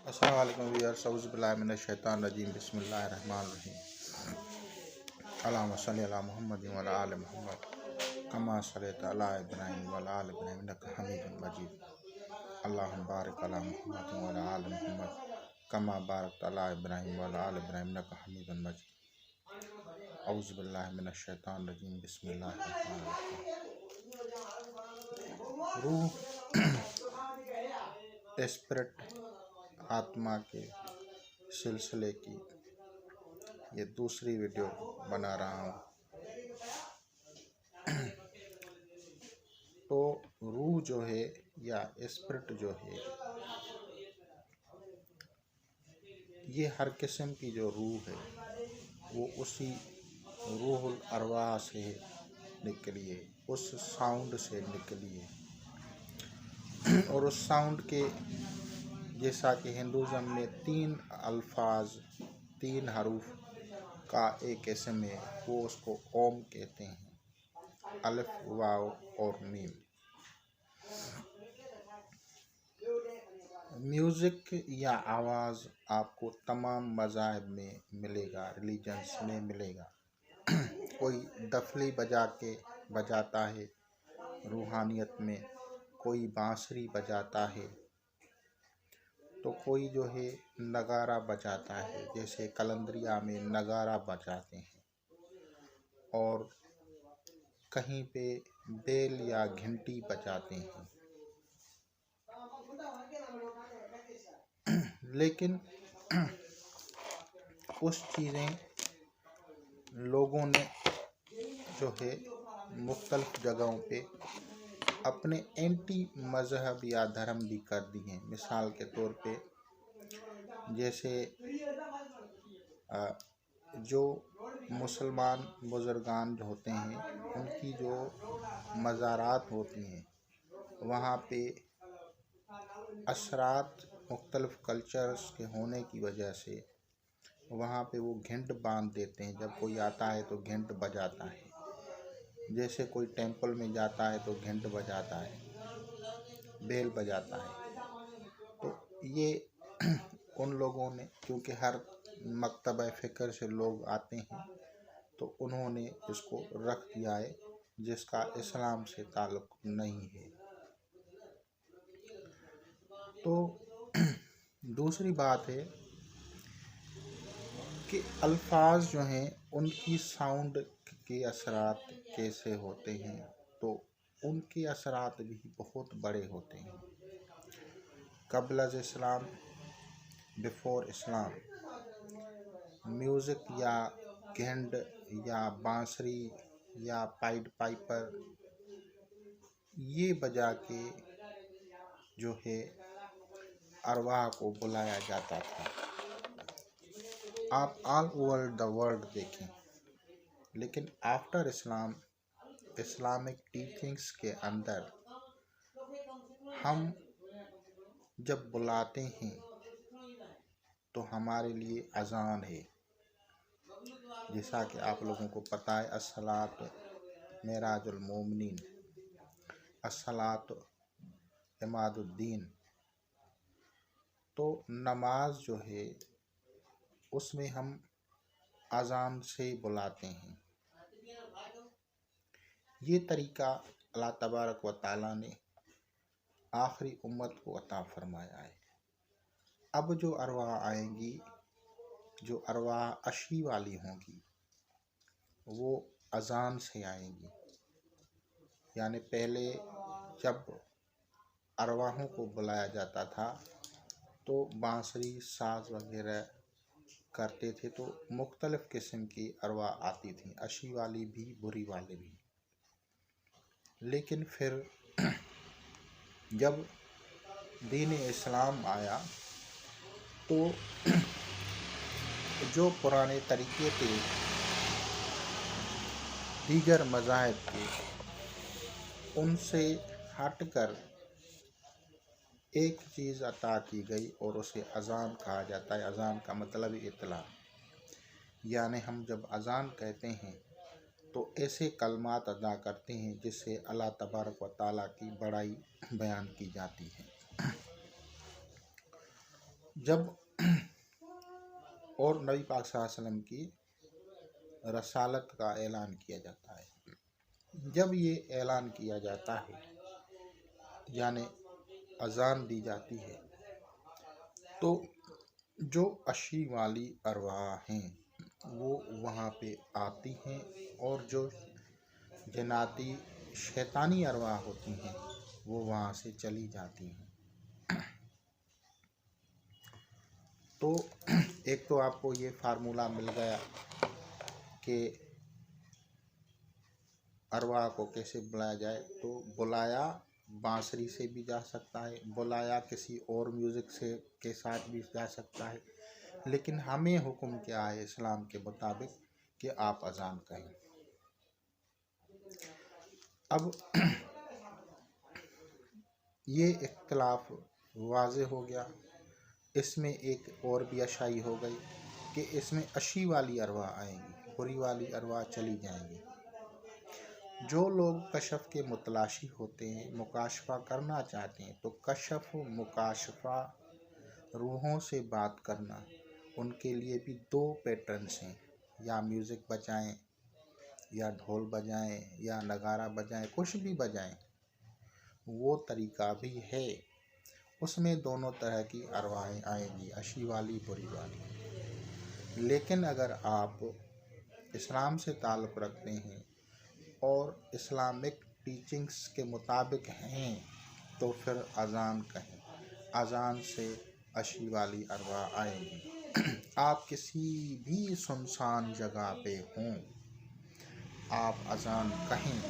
अस्सलाम वालेकुम व्यूअर्स, औज़ु बिल्लाहि मिनश शैतानिर रजीम, बिस्मिल्लाहिर रहमानिर रहीम। अल्लाहुम्मा सल्लि अला मुहम्मदिन व अला आलि मुहम्मद कमा सल्लैता अला इब्राहीम व अला आलि इब्राहीम इन्नका हमीदुम मजीद। अल्लाहुम्मा बारिक अला मुहम्मदिन व अला आलि मुहम्मद कमा बारकता अला इब्राहीम व अला आलि इब्राहीम इन्नका हमीदुम मजीद। औज़ु बिल्लाहि मिनश शैतानिर रजीम, बिस्मिल्लाहिर रहमानिर रहीम। रूह, स्पिरिट, आत्मा के सिलसिले की ये दूसरी वीडियो बना रहा हूँ। तो रूह जो है या स्पिरिट जो है, ये हर किस्म की जो रूह है वो उसी रूहुल अरवाह से निकली है, उस साउंड से निकली है। और उस साउंड के जैसा कि हिंदुज़म में 3 अल्फाज, 3 हरूफ का एक इसम है, वो उसको ओम कहते हैं, अलिफ, वाव और मीम। म्यूज़िक या आवाज़ आपको तमाम मज़ाहिब में मिलेगा, रिलीजन्स में मिलेगा। कोई दफली बजाता है रूहानियत में, कोई बांसुरी बजाता है, तो कोई जो है नगारा बजाता है, जैसे कलंदरिया में नगारा बजाते हैं, और कहीं पे बेल या घंटी बजाते हैं। लेकिन कुछ चीज़ें लोगों ने जो है मुख्तलिफ जगहों पे अपने एंटी मज़हब या धर्म भी कर दी हैं। मिसाल के तौर पे जैसे जो मुसलमान बुज़ुर्गान जो होते हैं, उनकी जो मज़ारात होती हैं, वहाँ पे असरात मुख्तलिफ कल्चर्स के होने की वजह से वहाँ पे वो घंट बांध देते हैं। जब कोई आता है तो घंट बजाता है, जैसे कोई टेंपल में जाता है तो घंट बजाता है, बेल बजाता है। तो ये उन लोगों ने, क्योंकि हर मकतबा फ़िक्र से लोग आते हैं, तो उन्होंने इसको रख दिया है, जिसका इस्लाम से ताल्लुक़ नहीं है। तो दूसरी बात है कि अल्फाज जो हैं उनकी साउंड के असरात कैसे होते हैं, तो उनके असरात भी बहुत बड़े होते हैं। क़ब्ल इस्लाम, बिफोर इस्लाम, म्यूज़िक या घंट या बांसुरी या पाइड पाइपर ये बजा के जो है अरवाह को बुलाया जाता था। आप ऑल ओवर द वर्ल्ड देखें, लेकिन आफ्टर इस्लाम, इस्लामिक टीचिंग्स के अंदर हम जब बुलाते हैं तो हमारे लिए अज़ान है। जैसा कि आप लोगों को पता है, अस्सलात मेराजुल मोमिनीन, अस्सलात इमादुद्दीन। तो नमाज जो है उसमें हम अज़ान से बुलाते हैं। ये तरीक़ा अल्लाह तबारक व तआला ने आखिरी उम्मत को अता फरमाया है। अब जो अरवाह आएंगी, जो अरवाह अशी वाली होंगी, वो अज़ान से आएंगी। यानी पहले जब अरवाहों को बुलाया जाता था तो बांसुरी, साज़ वगैरह करते थे, तो मुख्तलिफ़ किस्म की अरवाह आती थी, अच्छी वाली भी, बुरी वाली भी। लेकिन फिर जब दीन इस्लाम आया तो जो पुराने तरीक़े थे दीगर मज़ाहिब के, उनसे हटकर एक चीज़ अता की गई और उसे अज़ान कहा जाता है। अज़ान का मतलब इत्तला, यानी हम जब अज़ान कहते हैं तो ऐसे कलमात अदा करते हैं जिससे अल्लाह तबारक व तआला की बड़ाई बयान की जाती है। जब और नबी पाक सल्लल्लाहु अलैहि वसल्लम की रसालत का ऐलान किया जाता है। जब ये ऐलान किया जाता है यानी अजान दी जाती है तो जो अशी वाली अरवाह हैं वो वहाँ पे आती हैं और जो जन्नती शैतानी अरवाह होती हैं वो वहाँ से चली जाती हैं। तो एक तो आपको ये फार्मूला मिल गया कि अरवाह को कैसे बुलाया जाए। तो बुलाया बांसुरी से भी जा सकता है, बुलाया किसी और म्यूज़िक से के साथ भी जा सकता है, लेकिन हमें हुक्म क्या है इस्लाम के मुताबिक कि आप अजान कहें। अब ये इख्तिलाफ वाज़े हो गया। इसमें एक और भी अशाई हो गई कि इसमें अशी वाली अरवाह आएंगी, बुरी वाली अरवाह चली जाएंगी। जो लोग कशफ के मुतलाशी होते हैं, मुकाशफा करना चाहते हैं, तो कशफ मुकाशफा रूहों से बात करना, उनके लिए भी दो पैटर्न्स हैं, या म्यूज़िक बजाएं या ढोल बजाएं या नगारा बजाएं, कुछ भी बजाएं, वो तरीका भी है। उसमें दोनों तरह की अरवाहें आएंगी, अशी वाली बुरी वाली। लेकिन अगर आप इस्लाम से ताल्लुक़ रखते हैं और इस्लामिक टीचिंग्स के मुताबिक हैं तो फिर अजान कहें। अजान से अशी वाली अरवाह आएंगी। आप किसी भी सुनसान जगह पे हों, आप अजान कहें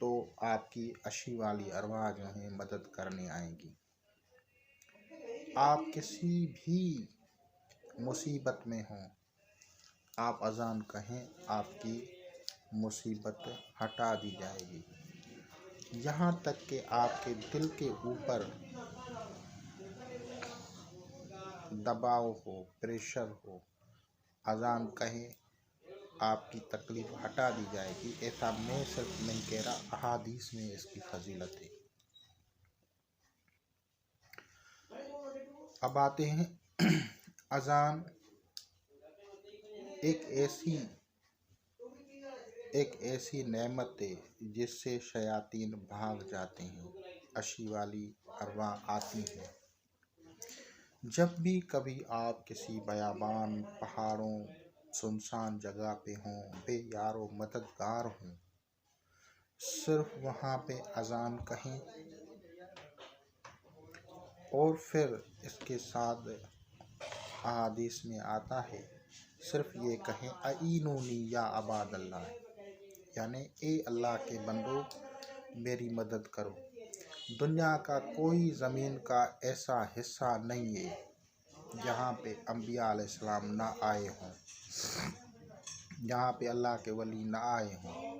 तो आपकी अशी वाली अरवाह जो हैं मदद करने आएंगी। आप किसी भी मुसीबत में हों, आप अजान कहें, आपकी मुसीबत हटा दी जाएगी। यहाँ तक कि आपके दिल के ऊपर दबाव हो, प्रेशर हो, अजान कहें, आपकी तकलीफ हटा दी जाएगी। ऐसा मैं सिर्फ नहीं कह रहा, अहादीस में इसकी फजीलत है। अब आते हैं अजान एक ऐसी नेमत है जिससे शयातीन भाग जाते हैं, अशी वाली अरवाह आती हैं। जब भी कभी आप किसी बयाबान, पहाड़ों, सुनसान जगह पे हों, बेयारो मददगार हों, सिर्फ वहाँ पे अजान कहें और फिर इसके साथ अहादीस में आता है सिर्फ ये कहें अईनूनी या अबादल्लाह, यानी ए अल्लाह के बंदो मेरी मदद करो। दुनिया का कोई ज़मीन का ऐसा हिस्सा नहीं है जहाँ पे अम्बिया अलैहिस्सलाम ना आए हों, जहाँ पे अल्लाह के वली ना आए हों,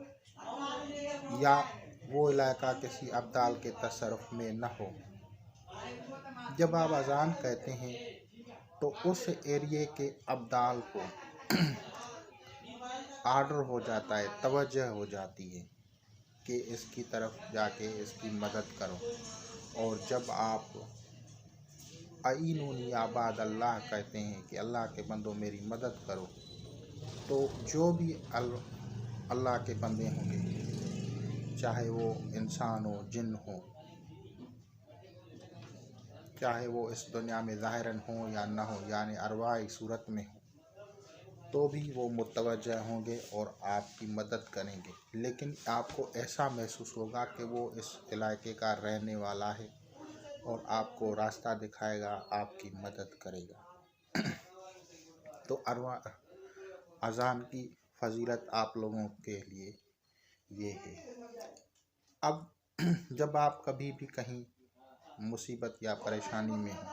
या वो इलाका किसी अब्दाल के तसर्रुफ में न हो। जब आप अजान कहते हैं तो उस एरिए के अब्दाल को आर्डर हो जाता है, तवज्जो हो जाती है कि इसकी तरफ जाके इसकी मदद करो। और जब आप अईनूनी आबाद अल्लाह कहते हैं कि अल्लाह के बंदों मेरी मदद करो, तो जो भी अल्लाह के बंदे होंगे, चाहे वो इंसान हो, जिन हो, चाहे वो इस दुनिया में ज़ाहिरन हो या ना हो, यानी अरवाही सूरत में हो, तो भी वो मुतवज्जह होंगे और आपकी मदद करेंगे। लेकिन आपको ऐसा महसूस होगा कि वो इस इलाके का रहने वाला है और आपको रास्ता दिखाएगा, आपकी मदद करेगा। तो अजान की फजीलत आप लोगों के लिए ये है। अब जब आप कभी भी कहीं मुसीबत या परेशानी में हो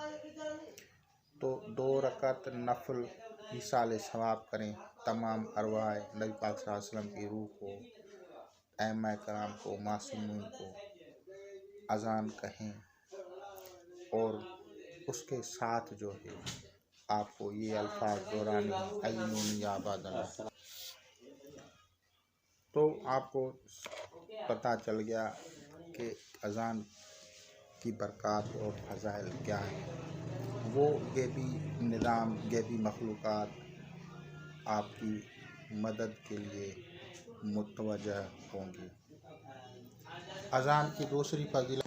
तो 2 रकात नफल इसाले सवाब करें। तमाम अरवाह नबी पाक सल्लल्लाहु अलैहि वसल्लम की रूह को, ऐम्मा कराम को, मासूमीन को अजान कहें और उसके साथ जो है आपको ये अल्फाज दोहराने हैं अईनूनी या अबादल्लाह। तो आपको पता चल गया कि अजान की बरक़ात और फ़ज़ाइल क्या हैं, वो गैबी निज़ाम, गैबी मखलूक़ात आपकी मदद के लिए मुतवज्जह होंगी। अज़ान की दूसरी फ़ज़ीलत।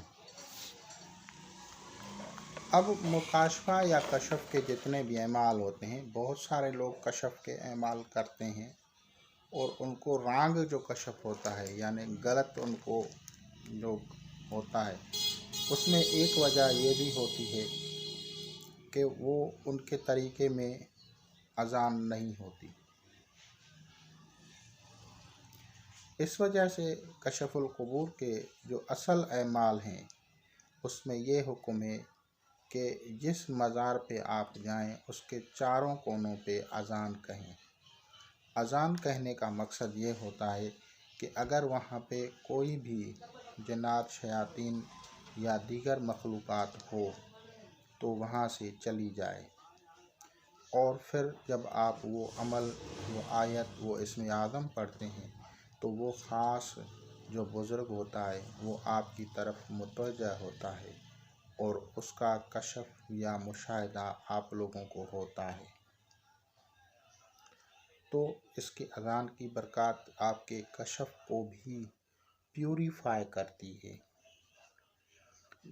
अब मुकाशफ़ा या कशफ़ के जितने भी अमाल होते हैं, बहुत सारे लोग कशफ़ के अमाल करते हैं और उनको रांग जो कशफ़ होता है यानी गलत उनको जो होता है, उसमें एक वजह ये भी होती है कि वो उनके तरीक़े में अज़ान नहीं होती। इस वजह से कशफ़ुल क़ुबूर के जो असल अमाल हैं उसमें ये हुक्म है कि जिस मज़ार पे आप जाएं उसके चारों कोनों पे अज़ान कहें। अज़ान कहने का मकसद ये होता है कि अगर वहाँ पे कोई भी जिन्नात, शयातीन या दीगर मखलूक़ात हो तो वहाँ से चली जाए। और फिर जब आप वो अमल, वो आयत, वो इस्म आज़म पढ़ते हैं तो वो ख़ास जो बुज़ुर्ग होता है वो आपकी तरफ मुतवज्जह होता है और उसका कशफ़ या मुशाहिदा आप लोगों को होता है। तो इसकी अज़ान की बरक़ात आपके कशफ़ को भी प्यूरीफाई करती है।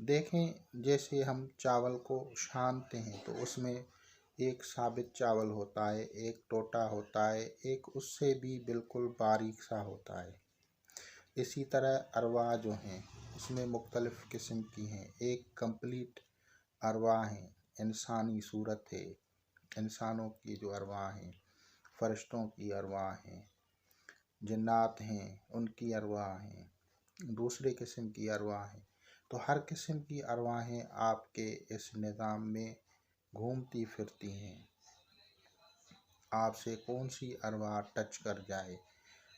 देखें, जैसे हम चावल को छानते हैं तो उसमें एक साबित चावल होता है, एक टोटा होता है, एक उससे भी बिल्कुल बारीक सा होता है। इसी तरह अरवा जो हैं उसमें मुख्तलिफ़ किस्म की हैं। एक कंप्लीट अरवा हैं, इंसानी सूरत है, इंसानों की जो अरवा हैं, फ़रिश्तों की अरवा हैं, जिन्नात हैं उनकी अरवा हैं, दूसरे किस्म की अरवा हैं। तो हर किस्म की अरवाहें आपके इस निज़ाम में घूमती फिरती हैं। आपसे कौन सी अरवा टच कर जाए,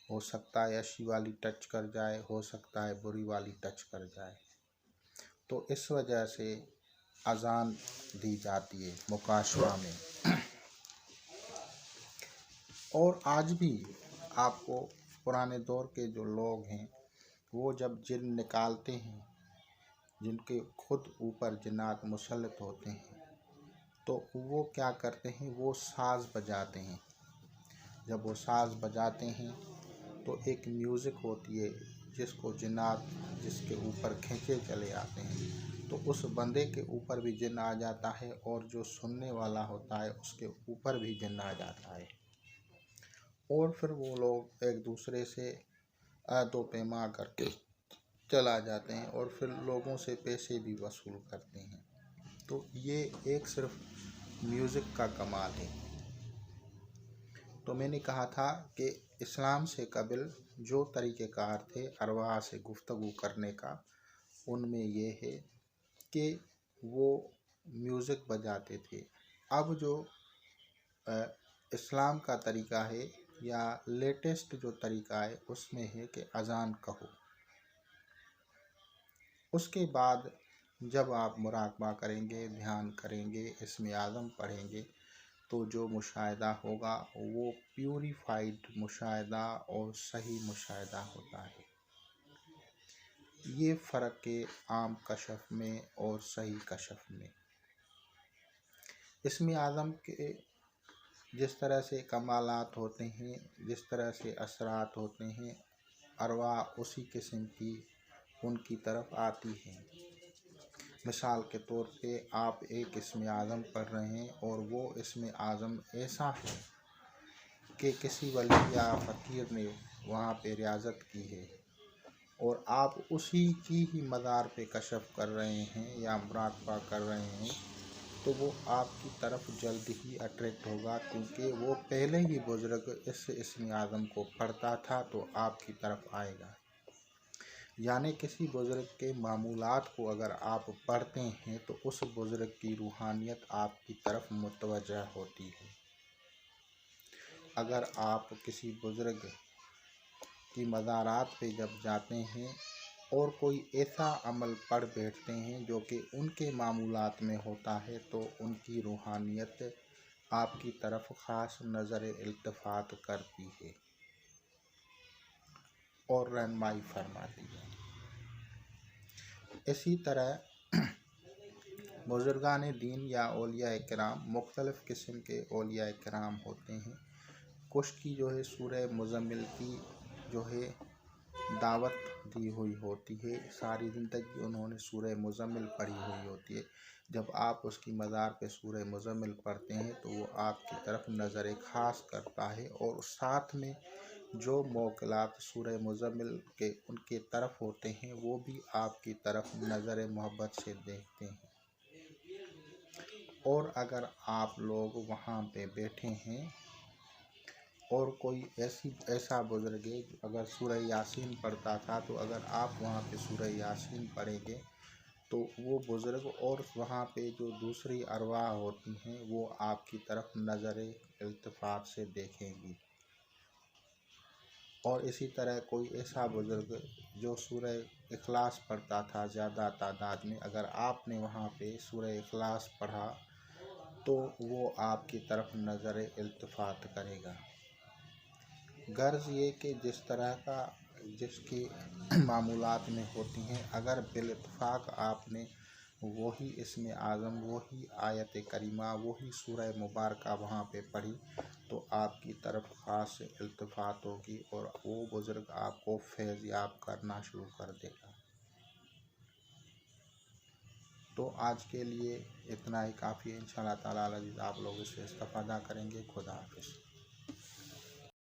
हो सकता है अच्छी वाली टच कर जाए, हो सकता है बुरी वाली टच कर जाए। तो इस वजह से अज़ान दी जाती है मुकाशवा में। और आज भी आपको पुराने दौर के जो लोग हैं वो जब जिन निकालते हैं, जिनके खुद ऊपर जिन्नात मुसल्लत होते हैं, तो वो क्या करते हैं, वो साज़ बजाते हैं। जब वो साज़ बजाते हैं तो एक म्यूज़िक होती है जिसको जिन्नात जिसके ऊपर खींचे चले आते हैं, तो उस बंदे के ऊपर भी जिन्न आ जाता है और जो सुनने वाला होता है उसके ऊपर भी जिन्न आ जाता है। और फिर वो लोग एक दूसरे से दो पैमा करके चला जाते हैं और फिर लोगों से पैसे भी वसूल करते हैं। तो ये एक सिर्फ म्यूज़िक का कमाल है। तो मैंने कहा था कि इस्लाम से कबल जो तरीक़ेकार थे अरवाह से गुफ्तगू करने का, उनमें ये है कि वो म्यूज़िक बजाते थे। अब जो इस्लाम का तरीक़ा है या लेटेस्ट जो तरीक़ा है उसमें है कि अज़ान कहो। उसके बाद जब आप मुराक़बा करेंगे, ध्यान करेंगे, इस्म आज़म पढ़ेंगे तो जो मुशाहिदा होगा वो प्यूरीफाइड मुशाहिदा और सही मुशाहिदा होता है। ये फ़र्क है आम कशफ़ में और सही कशफ़ में। इस्म आज़म के जिस तरह से कमालात होते हैं, जिस तरह से असरात होते हैं, अरवाह उसी किस्म की उनकी तरफ आती हैं। मिसाल के तौर पे आप एक इस्म आज़म पढ़ रहे हैं और वो इस्म आज़म ऐसा है कि किसी वली या फ़कीर ने वहाँ पे रियाज़त की है और आप उसी की ही मज़ार पे कशफ़ कर रहे हैं या मुराक़बा कर रहे हैं, तो वो आपकी तरफ जल्द ही अट्रैक्ट होगा, क्योंकि वो पहले ही बुज़ुर्ग इस इस्म आज़म को पढ़ता था तो आपकी तरफ आएगा। यानी किसी बुज़ुर्ग के मामूलात को अगर आप पढ़ते हैं तो उस बुज़ुर्ग की रूहानियत आपकी तरफ मुतवज्जह होती है। अगर आप किसी बुज़ुर्ग की मज़ारात पे जब जाते हैं और कोई ऐसा अमल पढ़ बैठते हैं जो कि उनके मामूलात में होता है, तो उनकी रूहानियत आपकी तरफ ख़ास नज़र इल्तिफ़ात करती है और रहनुमाई फरमाती है। इसी तरह बुजुर्गान दीन या औलिया किराम, मुख्तलिफ़ किस्म के औलिया किराम होते हैं। कुछ की जो है सूरह मुज़म्मिल की जो है दावत दी हुई होती है, सारी ज़िंदगी उन्होंने सूरह मुज़म्मिल पढ़ी हुई होती है। जब आप उसकी मज़ार पे सूरह मुज़म्मिल पढ़ते हैं तो वो आपकी तरफ नज़र ख़ास करता है, और साथ में जो मौक़िलात सूरह मुज़म्मिल के उनके तरफ होते हैं वो भी आपकी तरफ नज़र मोहब्बत से देखते हैं। और अगर आप लोग वहाँ पे बैठे हैं और कोई ऐसा बुज़ुर्ग है अगर सूरह यासीन पढ़ता था, तो अगर आप वहाँ पे सूरह यासीन पढ़ेंगे तो वो बुज़ुर्ग और वहाँ पे जो दूसरी अरवाह होती हैं वो आपकी तरफ नज़र इल्तिफ़ात से देखेंगी। और इसी तरह कोई ऐसा बुज़ुर्ग जो सूरह इखलास पढ़ता था ज़्यादा तादाद में, अगर आपने वहाँ पे सूरह इखलास पढ़ा तो वो आपकी तरफ नज़र इल्तिफ़ात करेगा। गर्ज़ ये कि जिस तरह का जिसकी मामूलात में होती हैं, अगर बिल-इत्तिफ़ाक़ आपने वही इसमें आज़म, वही आयत करीमा, वही सूरह मुबारका वहाँ पे पढ़ी तो आपकी तरफ ख़ास इल्तिफ़ात होगी और वो बुज़ुर्ग आपको फैज़ याब करना शुरू कर देगा। तो आज के लिए इतना ही काफ़ी है। इंशाअल्लाह ताला अज़ीज़ आप लोग इससे इस्तिफ़ादा करेंगे। खुदा हाफ़िज़।